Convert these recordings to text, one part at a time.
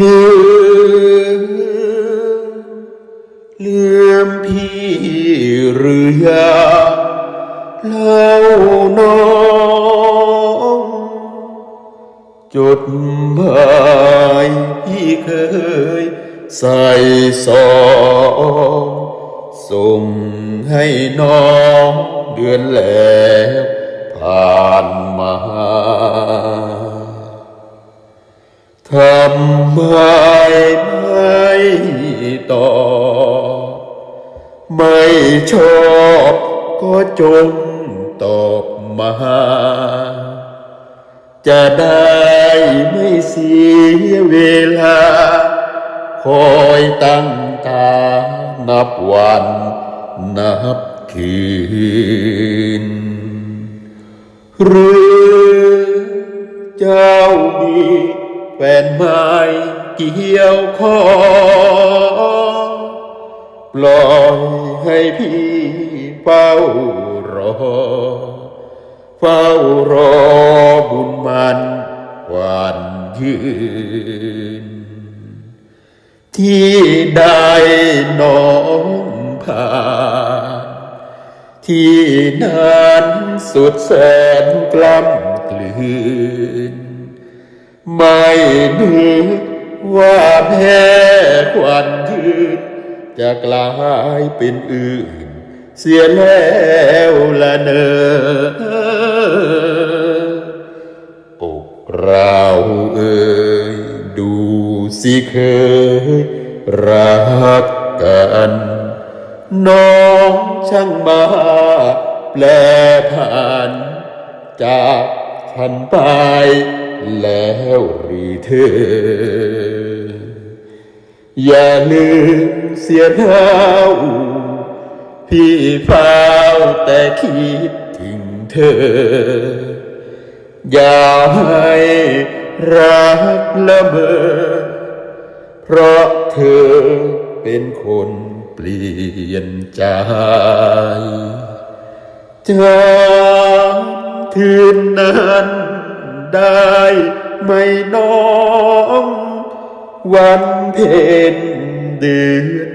ลืมพี่หรือยังเล่าน้องจดหมายพี่เคยใส่ซองส่งให้น้องเดือนแล้วผ่านมาทำไมไม่ตอบไม่ชอบก็จงตอบมาจะได้ไม่เสียเวลาคอยตั้งตานับวันนับคืนหรือเจ้ามีแฟนใหม่เกี่ยวข้องปล่อยให้พี่เฝ้ารอบุญมันวันยืนที่ได้น้องผ่านที่นั้นสุดแสนกล้ำกลืนไม่นึกว่าแพ้ควันยืนจะกลายเป็นอื่นเสียแล้วละเนอกเราดูสิเคยรักกันน้องช่างมาแปลผันจากฉันไปแล้วหรือเธออย่าลืมเสียเท้าพี่เฝ้าแต่คิดถึงเธออย่าให้รักละเมอเพราะเธอเป็นคนเปลี่ยนใจจากคืนนั้นได้ไม่น้องวันเพ็ญเดือน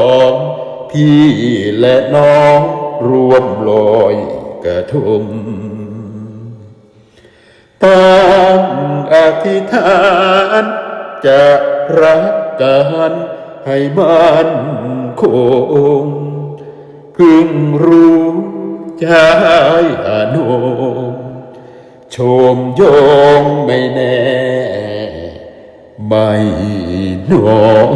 12พี่และน้องรวมลอยกระทงตั้งอธิษฐานจะรักกันให้มันคงพึ่งรู้ใจอนงชมโยงไม่แน่ไม่น้อย